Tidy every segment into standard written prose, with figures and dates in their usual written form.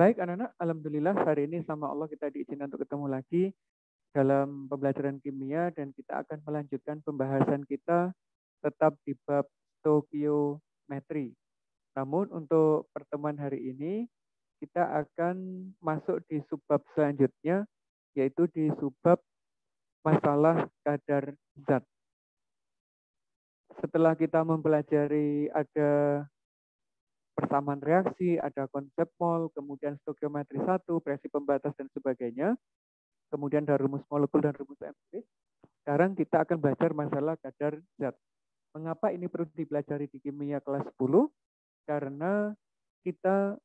Baik anak-anak, alhamdulillah hari ini sama Allah kita diizinkan untuk ketemu lagi dalam pembelajaran kimia dan kita akan melanjutkan pembahasan kita tetap di bab stoikiometri. Namun untuk pertemuan hari ini kita akan masuk di subbab selanjutnya yaitu di subbab masalah kadar zat. Setelah kita mempelajari ada persamaan reaksi, ada konsep mol, kemudian stoikiometri 1, prinsip pembatas dan sebagainya, kemudian ada rumus molekul dan rumus empiris. Sekarang kita akan belajar masalah kadar zat. Mengapa ini perlu dipelajari di kimia kelas 10? Karena kita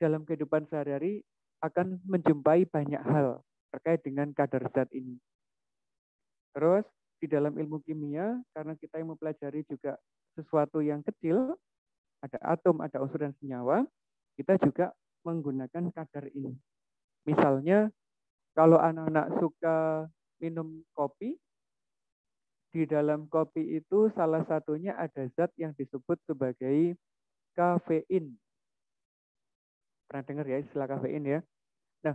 dalam kehidupan sehari-hari akan menjumpai banyak hal terkait dengan kadar zat ini. Terus di dalam ilmu kimia, karena kita yang mempelajari juga sesuatu yang kecil, ada atom, ada unsur dan senyawa, kita juga menggunakan kadar ini. Misalnya, kalau anak-anak suka minum kopi, di dalam kopi itu salah satunya ada zat yang disebut sebagai kafein. Pernah dengar ya istilah kafein ya? Nah,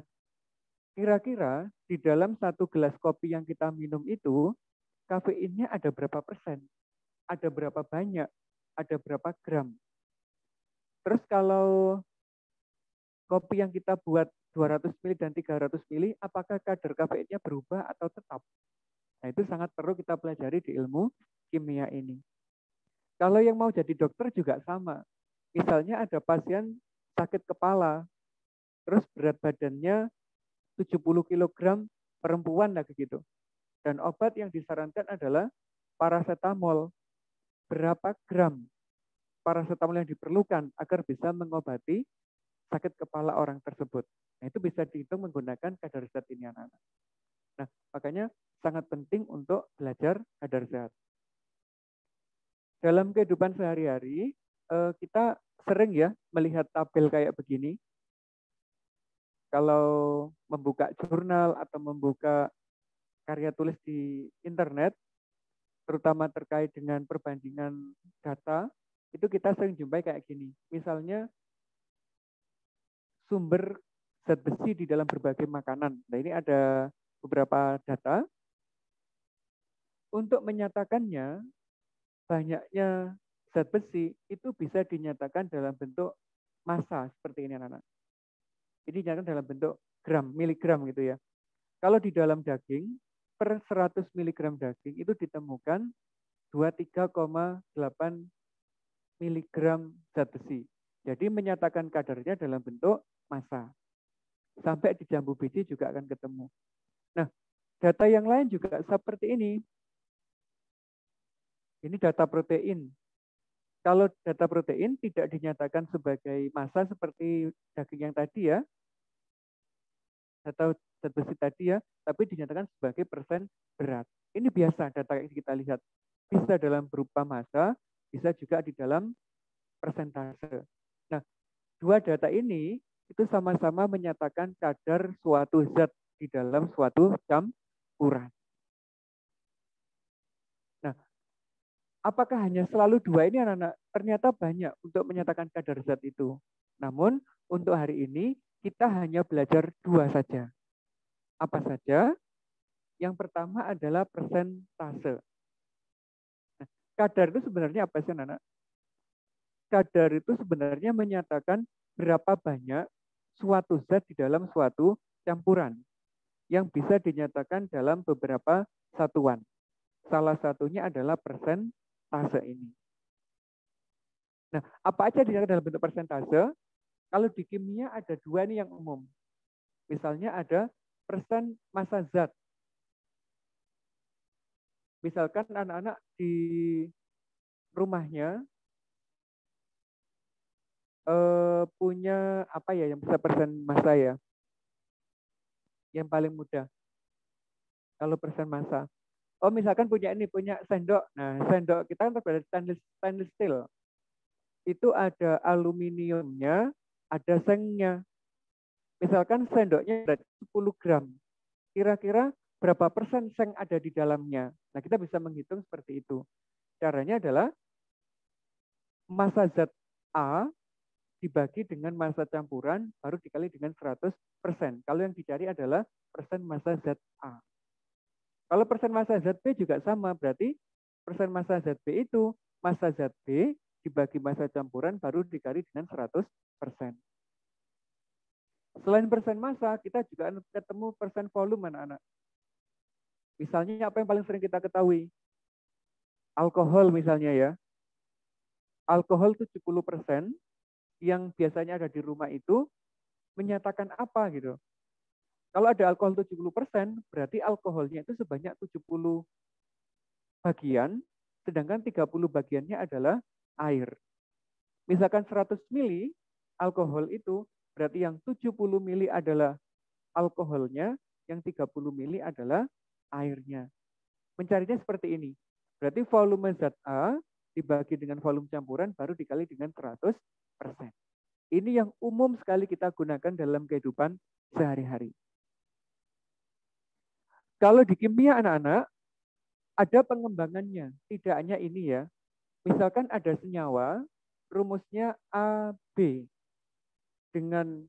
kira-kira di dalam satu gelas kopi yang kita minum itu, kafeinnya ada berapa persen? Ada berapa banyak? Ada berapa gram? Terus kalau kopi yang kita buat 200 ml dan 300 ml, apakah kadar kafeinnya berubah atau tetap? Nah, itu sangat perlu kita pelajari di ilmu kimia ini. Kalau yang mau jadi dokter juga sama. Misalnya ada pasien sakit kepala, terus berat badannya 70 kg perempuan lagi gitu. Dan obat yang disarankan adalah paracetamol. Berapa gram paracetamol yang diperlukan agar bisa mengobati sakit kepala orang tersebut. Nah, itu bisa dihitung menggunakan kadar zat ini anak-anak. Nah, makanya sangat penting untuk belajar kadar zat. Dalam kehidupan sehari-hari, kita sering ya melihat tabel kayak begini. Kalau membuka jurnal atau membuka karya tulis di internet, terutama terkait dengan perbandingan data, itu kita sering jumpai kayak gini. Misalnya, sumber zat besi di dalam berbagai makanan. Nah, ini ada beberapa data. Untuk menyatakannya, banyaknya zat besi itu bisa dinyatakan dalam bentuk massa seperti ini anak-anak. Ini dinyatakan dalam bentuk gram, miligram gitu ya. Kalau di dalam daging, per 100 miligram daging itu ditemukan 23,8 miligram zat besi. Jadi menyatakan kadarnya dalam bentuk massa. Sampai di jambu biji juga akan ketemu. Nah, data yang lain juga seperti ini. Ini data protein. Kalau data protein tidak dinyatakan sebagai massa seperti daging yang tadi ya, atau zat besi tadi ya, tapi dinyatakan sebagai persen berat. Ini biasa data yang kita lihat. Bisa dalam berupa massa, bisa juga di dalam persentase. Nah, dua data ini itu sama-sama menyatakan kadar suatu zat di dalam suatu campuran. Nah, apakah hanya selalu dua ini anak-anak? Ternyata banyak untuk menyatakan kadar zat itu. Namun untuk hari ini kita hanya belajar dua saja. Apa saja? Yang pertama adalah persentase. Nah, kadar itu sebenarnya apa sih anak-anak? Kadar itu sebenarnya menyatakan berapa banyak suatu zat di dalam suatu campuran yang bisa dinyatakan dalam beberapa satuan. Salah satunya adalah persentase ini. Nah, apa aja dinyatakan dalam bentuk persentase? Kalau di kimia ada dua nih yang umum. Misalnya ada persen massa zat. Misalkan anak-anak di rumahnya punya apa ya yang bisa persen massa ya? Yang paling mudah. Kalau persen massa. Oh, misalkan punya sendok. Nah, sendok kita kan terbuat dari stainless steel. Itu ada aluminiumnya, ada sengnya. Misalkan sendoknya ada 10 gram. Kira-kira berapa persen seng ada di dalamnya? Nah, kita bisa menghitung seperti itu. Caranya adalah massa zat A dibagi dengan massa campuran baru dikali dengan 100%. Kalau yang dicari adalah persen massa ZA. Kalau persen massa ZB juga sama, berarti persen massa ZB itu massa ZB dibagi massa campuran baru dikali dengan 100%. Selain persen massa, kita juga ketemu persen volume, anak-anak. Misalnya apa yang paling sering kita ketahui? Alkohol misalnya ya. Alkohol 70% yang biasanya ada di rumah itu menyatakan apa gitu. Kalau ada alkohol 70%, berarti alkoholnya itu sebanyak 70 bagian, sedangkan 30 bagiannya adalah air. Misalkan 100 mili alkohol itu, berarti yang 70 mili adalah alkoholnya, yang 30 mili adalah airnya. Mencarinya seperti ini. Berarti volume ZA dibagi dengan volume campuran baru dikali dengan 100%. Ini yang umum sekali kita gunakan dalam kehidupan sehari-hari. Kalau di kimia anak-anak, ada pengembangannya. Tidak hanya ini ya. Misalkan ada senyawa, rumusnya AB. Dengan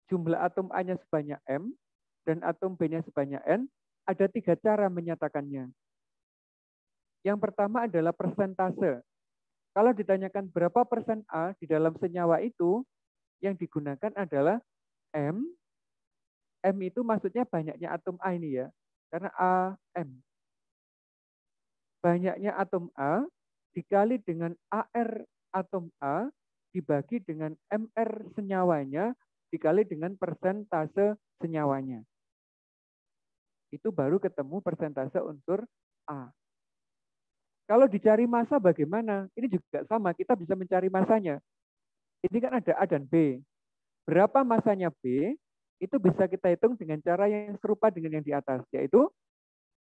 jumlah atom A-nya sebanyak M, dan atom B-nya sebanyak N, ada 3 cara menyatakannya. Yang pertama adalah persentase. Kalau ditanyakan berapa persen A di dalam senyawa itu, yang digunakan adalah M. M itu maksudnya banyaknya atom A ini ya. Karena AM. Banyaknya atom A dikali dengan AR atom A dibagi dengan MR senyawanya dikali dengan persentase senyawanya. Itu baru ketemu persentase unsur A. Kalau dicari massa bagaimana? Ini juga sama, kita bisa mencari massanya. Ini kan ada A dan B. Berapa massanya B? Itu bisa kita hitung dengan cara yang serupa dengan yang di atas, yaitu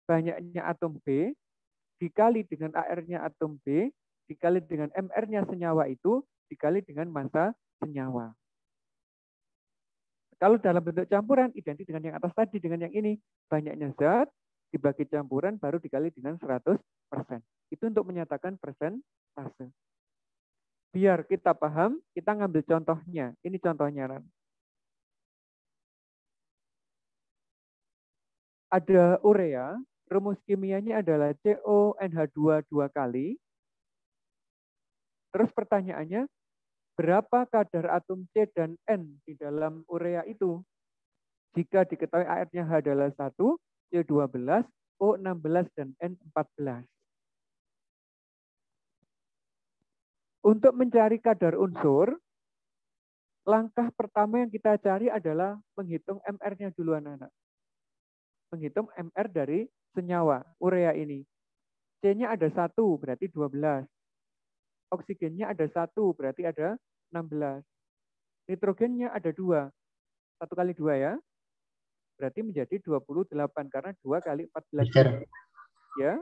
banyaknya atom B dikali dengan AR-nya atom B, dikali dengan MR-nya senyawa itu, dikali dengan massa senyawa. Kalau dalam bentuk campuran, identik dengan yang atas tadi, dengan yang ini. Banyaknya zat, dibagi campuran, baru dikali dengan 100%. Itu untuk menyatakan persentase. Biar kita paham, kita ngambil contohnya. Ini contohnya. Ada urea, rumus kimianya adalah CONH2 2 kali. Terus pertanyaannya, berapa kadar atom C dan N di dalam urea itu? Jika diketahui AR-nya H adalah 1, C12, O16, dan N14. Untuk mencari kadar unsur, langkah pertama yang kita cari adalah menghitung MR-nya dulu, anak-anak. Menghitung MR dari senyawa urea ini. C-nya ada 1, berarti 12. Oksigennya ada 1, berarti ada 16. Nitrogennya ada 2. 1 kali 2 ya. Berarti menjadi 28, karena 2 kali 14. Mister, ya.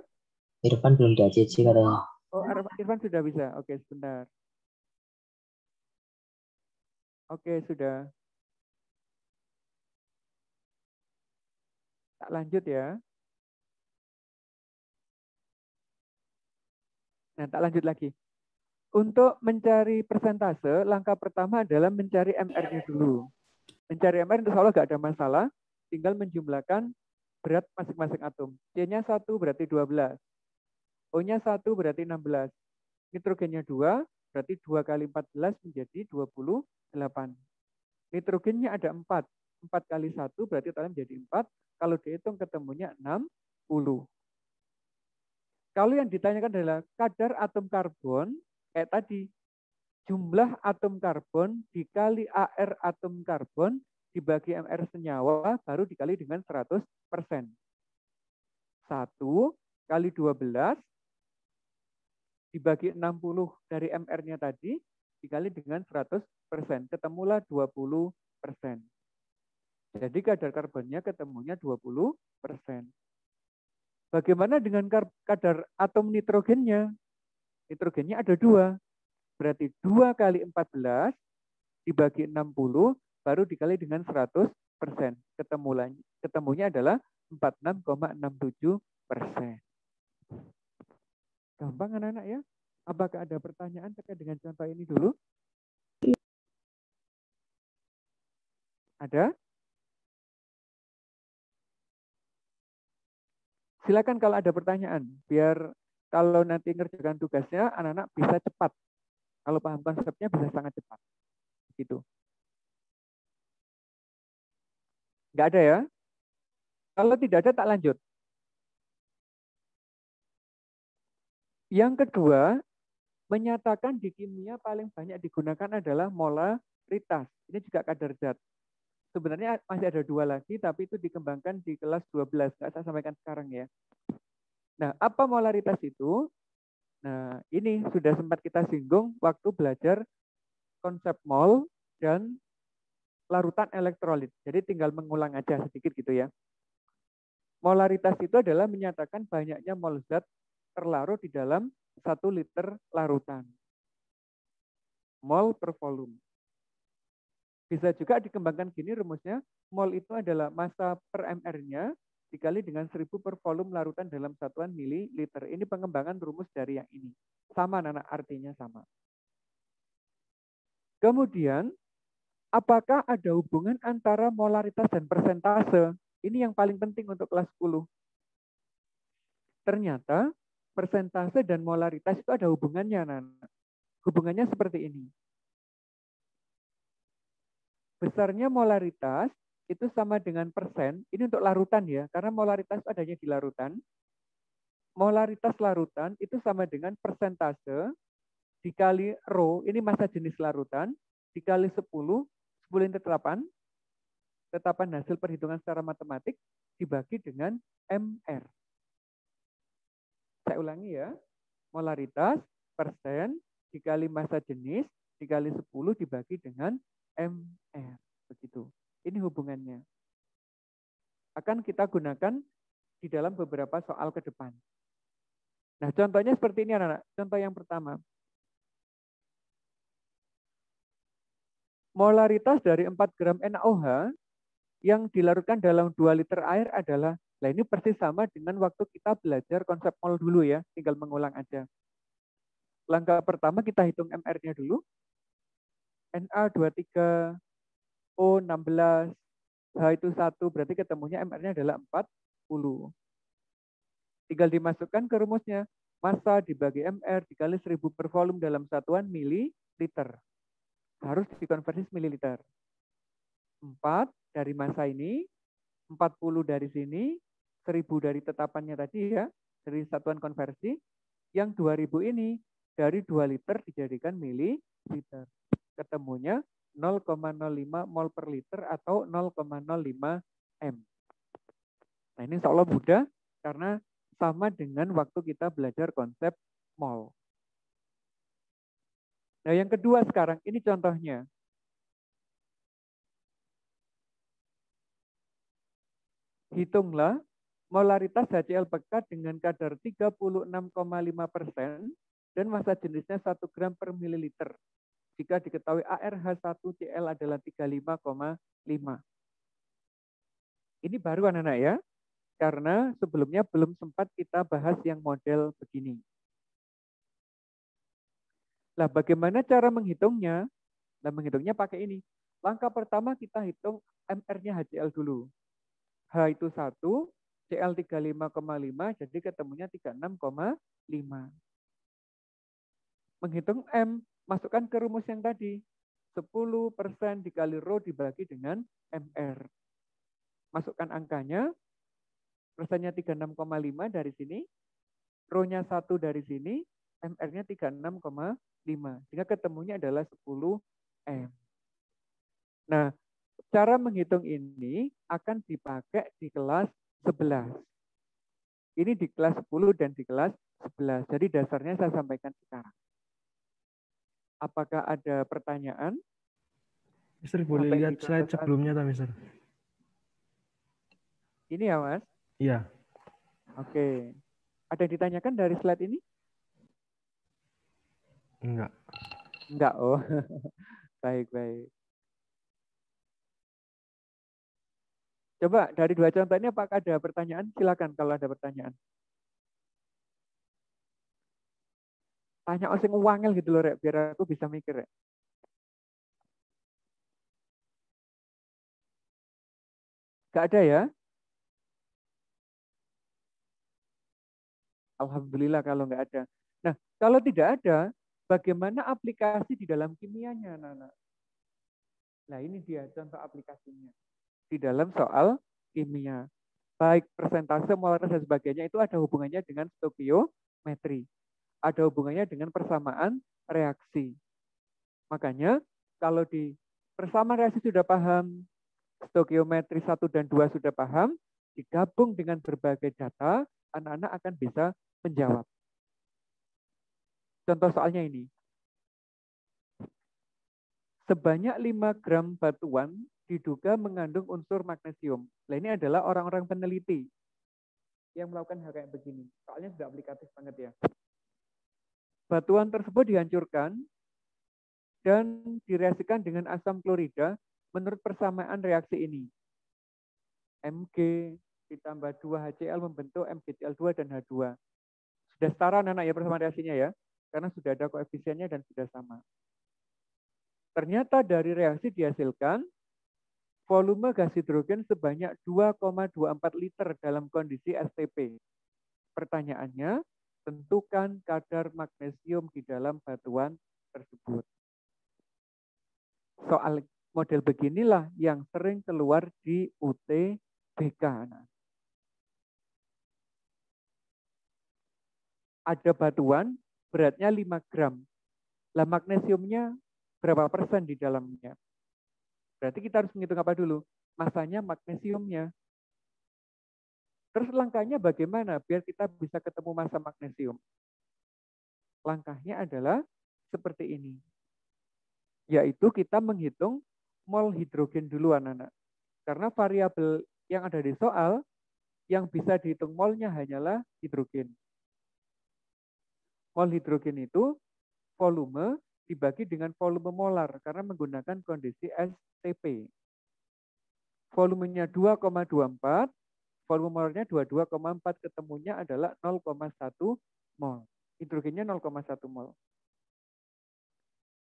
Irfan belum di ACC katanya. Oh, Irfan sudah bisa. Oke, sebentar. Oke, sudah. Tak lanjut ya. Nah, tak lanjut lagi. Untuk mencari persentase, langkah pertama adalah mencari MR-nya dulu. Mencari MR insya Allah nggak ada masalah. Tinggal menjumlahkan berat masing-masing atom. C-nya 1 berarti 12. O-nya 1 berarti 16. Nitrogennya 2, berarti 2 kali 14 menjadi 28. Nitrogennya ada 4. 4 kali 1 berarti totalnya menjadi 4. Kalau dihitung ketemunya 60. Kalau yang ditanyakan adalah kadar atom karbon, kayak tadi, jumlah atom karbon dikali AR atom karbon dibagi MR senyawa baru dikali dengan 100%. 1 kali 12 dibagi 60 dari MR-nya tadi dikali dengan 100%. Ketemulah 20%. Jadi kadar karbonnya ketemunya 20%. Bagaimana dengan kadar atom nitrogennya? Nitrogennya ada 2. Berarti 2 kali 14 dibagi 60 baru dikali dengan 100%. Ketemunya adalah 46,67%. Gampang anak-anak ya? Apakah ada pertanyaan terkait dengan contoh ini dulu? Ada? Silakan kalau ada pertanyaan, biar kalau nanti ngerjakan tugasnya, anak-anak bisa cepat. Kalau paham konsepnya bisa sangat cepat. Gitu. Nggak ada ya? Kalau tidak ada, tak lanjut. Yang kedua, menyatakan di kimia paling banyak digunakan adalah molaritas. Ini juga kadar zat. Sebenarnya masih ada dua lagi, tapi itu dikembangkan di kelas 12. Nggak saya sampaikan sekarang ya. Nah, apa molaritas itu? Nah, ini sudah sempat kita singgung waktu belajar konsep mol dan larutan elektrolit. Jadi tinggal mengulang aja sedikit gitu ya. Molaritas itu adalah menyatakan banyaknya mol zat terlarut di dalam 1 liter larutan. Mol per volume. Bisa juga dikembangkan gini rumusnya, mol itu adalah massa per mR-nya dikali dengan 1000 per volume larutan dalam satuan mililiter. Ini pengembangan rumus dari yang ini. Sama, Nana, artinya sama. Kemudian, apakah ada hubungan antara molaritas dan persentase? Ini yang paling penting untuk kelas 10. Ternyata persentase dan molaritas itu ada hubungannya, Nana. Hubungannya seperti ini. Besarnya molaritas itu sama dengan persen, ini untuk larutan ya, karena molaritas adanya di larutan. Molaritas larutan itu sama dengan persentase dikali rho, ini massa jenis larutan, dikali 10, 10 into 8, tetapan hasil perhitungan secara matematik dibagi dengan MR. Saya ulangi ya, molaritas persen dikali massa jenis dikali 10 dibagi dengan MR. Begitu. Ini hubungannya. Akan kita gunakan di dalam beberapa soal ke depan. Nah, contohnya seperti ini anak-anak. Contoh yang pertama. Molaritas dari 4 gram NaOH yang dilarutkan dalam 2 liter air adalah, nah ini persis sama dengan waktu kita belajar konsep mol dulu ya, tinggal mengulang aja. Langkah pertama kita hitung MR-nya dulu. Na23, O16, H itu 1, berarti ketemunya MR-nya adalah 40. Tinggal dimasukkan ke rumusnya. Massa dibagi MR dikali 1000 per volume dalam satuan mililiter. Harus dikonversi mililiter. 4 dari massa ini, 40 dari sini, 1000 dari tetapannya tadi ya, dari satuan konversi. Yang 2000 ini dari 2 liter dijadikan mililiter. Ketemunya 0,05 mol per liter atau 0,05 M. Nah ini insya Allah mudah karena sama dengan waktu kita belajar konsep mol. Nah yang kedua sekarang, ini contohnya. Hitunglah molaritas HCl pekat dengan kadar 36,5% dan massa jenisnya 1 gram per mililiter. Jika diketahui ARH1Cl adalah 35,5. Ini baru anak-anak ya, karena sebelumnya belum sempat kita bahas yang model begini. Nah, bagaimana cara menghitungnya? Nah, menghitungnya pakai ini. Langkah pertama kita hitung MR-nya HCl dulu. H itu 1, Cl 35,5, jadi ketemunya 36,5. Menghitung M, masukkan ke rumus yang tadi. 10% dikali rho dibagi dengan MR. Masukkan angkanya, persennya 36,5 dari sini, rho-nya 1 dari sini, MR-nya 36,5. Sehingga ketemunya adalah 10 M. Nah, cara menghitung ini akan dipakai di kelas 11. Ini di kelas 10 dan di kelas 11. Jadi dasarnya saya sampaikan sekarang. Apakah ada pertanyaan? Mister, boleh lihat slide sebelumnya, tak, Mister? Ini ya, Mas? Iya. Oke. Ada yang ditanyakan dari slide ini? Enggak. Enggak, oh. Baik, baik. Coba dari 2 contoh ini apakah ada pertanyaan? Silakan kalau ada pertanyaan. Tanya sing wangel gitu loh, Rek, biar aku bisa mikir, Rek. Nggak ada ya? Alhamdulillah kalau nggak ada. Nah, kalau tidak ada, bagaimana aplikasi di dalam kimianya, anak-anak? Nah, ini dia contoh aplikasinya. Di dalam soal kimia. Baik persentase, molaritas, dan sebagainya itu ada hubungannya dengan stoikiometri. Ada hubungannya dengan persamaan reaksi. Makanya, kalau di persamaan reaksi sudah paham, stoikiometri 1 dan 2 sudah paham, digabung dengan berbagai data, anak-anak akan bisa menjawab. Contoh soalnya ini. Sebanyak 5 gram batuan diduga mengandung unsur magnesium. Nah, ini adalah orang-orang peneliti yang melakukan hal kayak begini. Soalnya sudah aplikatif banget ya. Batuan tersebut dihancurkan dan direaksikan dengan asam klorida menurut persamaan reaksi ini. Mg ditambah 2HCl membentuk MgCl2 dan H2. Sudah setara anak-anak ya persamaan reaksinya ya, karena sudah ada koefisiennya dan sudah sama. Ternyata dari reaksi dihasilkan volume gas hidrogen sebanyak 2,24 liter dalam kondisi STP. Pertanyaannya, tentukan kadar magnesium di dalam batuan tersebut. Soal model beginilah yang sering keluar di UTBK. Ada batuan beratnya 5 gram. Lah magnesiumnya berapa persen di dalamnya? Berarti kita harus menghitung apa dulu? Masanya magnesiumnya. Terus langkahnya bagaimana biar kita bisa ketemu massa magnesium? Langkahnya adalah seperti ini. Yaitu kita menghitung mol hidrogen dulu anak-anak. Karena variabel yang ada di soal, yang bisa dihitung molnya hanyalah hidrogen. Mol hidrogen itu volume dibagi dengan volume molar karena menggunakan kondisi STP. Volumenya 2,24, volume molarnya 22,4, ketemunya adalah 0,1 mol. Hidrogennya 0,1 mol.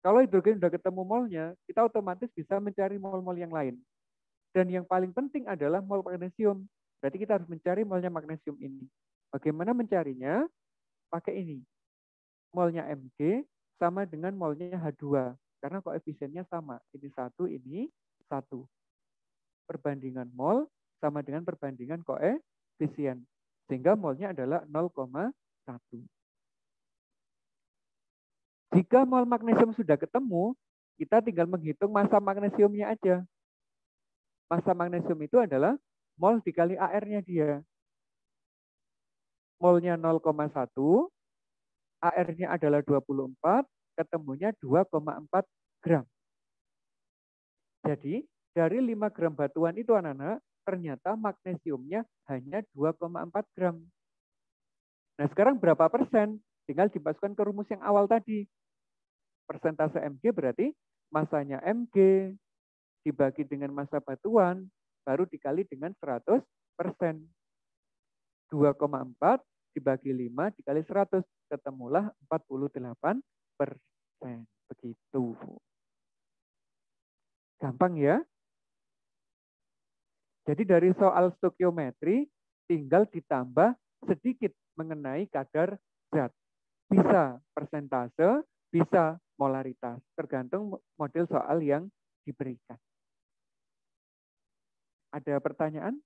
Kalau hidrogen sudah ketemu molnya, kita otomatis bisa mencari mol-mol yang lain. Dan yang paling penting adalah mol magnesium. Berarti kita harus mencari molnya magnesium ini. Bagaimana mencarinya? Pakai ini. Molnya Mg sama dengan molnya H2. Karena koefisiennya sama. Ini 1, ini 1. Perbandingan mol sama dengan perbandingan koefisien. Sehingga molnya adalah 0,1. Jika mol magnesium sudah ketemu, kita tinggal menghitung massa magnesiumnya aja. Massa magnesium itu adalah mol dikali AR-nya dia. Molnya 0,1, AR-nya adalah 24, ketemunya 2,4 gram. Jadi, dari 5 gram batuan itu anak-anak, ternyata magnesiumnya hanya 2,4 gram. Nah, sekarang berapa persen? Tinggal dimasukkan ke rumus yang awal tadi. Persentase Mg berarti masanya Mg dibagi dengan massa batuan, baru dikali dengan 100%. 2,4 dibagi 5 dikali 100, ketemulah 48%. Begitu. Gampang ya? Jadi dari soal stoikiometri tinggal ditambah sedikit mengenai kadar zat. Bisa persentase, bisa molaritas. Tergantung model soal yang diberikan. Ada pertanyaan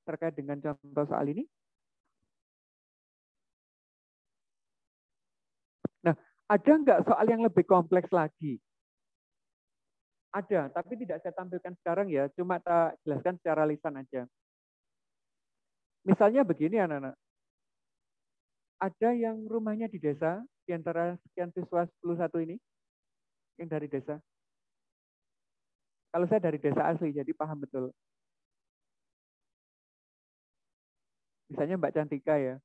terkait dengan contoh soal ini? Nah, ada nggak soal yang lebih kompleks lagi? Ada, tapi tidak saya tampilkan sekarang ya, cuma tak jelaskan secara lisan aja. Misalnya begini anak-anak, ada yang rumahnya di desa, di antara sekian siswa 11 ini, yang dari desa. Kalau saya dari desa asli, jadi paham betul. Misalnya Mbak Cantika ya.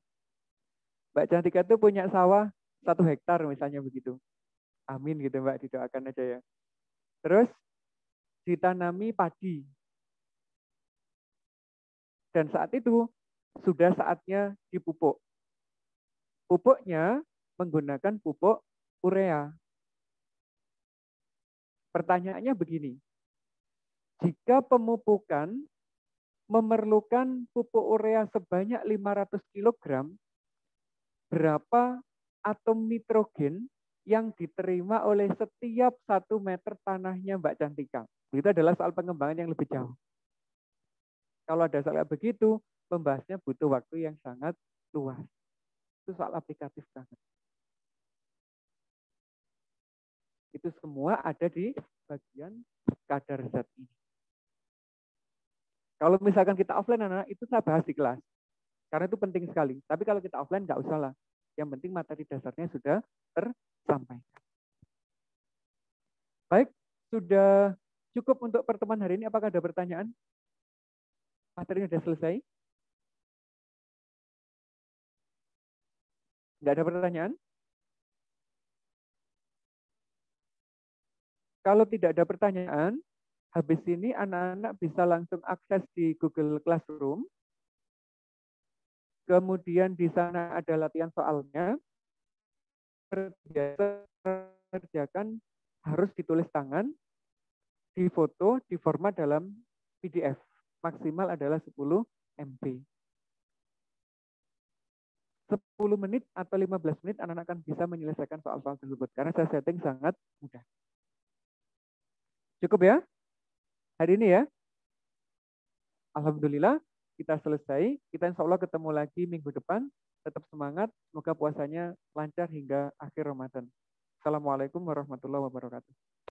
Mbak Cantika itu punya sawah 1 hektar misalnya begitu. Amin gitu Mbak, didoakan aja ya. Terus ditanami padi. Dan saat itu sudah saatnya dipupuk. Pupuknya menggunakan pupuk urea. Pertanyaannya begini, jika pemupukan memerlukan pupuk urea sebanyak 500 kg, berapa atom nitrogen yang diterima oleh setiap 1 meter tanahnya Mbak Cantika? Itu adalah soal pengembangan yang lebih jauh. Kalau ada soal begitu, pembahasnya butuh waktu yang sangat luas. Itu soal aplikatif banget. Itu semua ada di bagian kadar zat ini. Kalau misalkan kita offline, anak-anak, itu saya bahas di kelas. Karena itu penting sekali. Tapi kalau kita offline, nggak usah lah. Yang penting materi dasarnya sudah tersampaikan. Baik, sudah cukup untuk pertemuan hari ini. Apakah ada pertanyaan? Materinya sudah selesai? Nggak ada pertanyaan? Kalau tidak ada pertanyaan, habis ini anak-anak bisa langsung akses di Google Classroom. Kemudian di sana ada latihan soalnya. Kerjakan harus ditulis tangan, difoto, diformat dalam PDF. Maksimal adalah 10 MB. 10 menit atau 15 menit anak-anak akan bisa menyelesaikan soal-soal tersebut. Karena saya setting sangat mudah. Cukup ya? Hari ini ya? Alhamdulillah kita selesai. Kita insya Allah ketemu lagi minggu depan. Tetap semangat. Semoga puasanya lancar hingga akhir Ramadan. Assalamualaikum warahmatullahi wabarakatuh.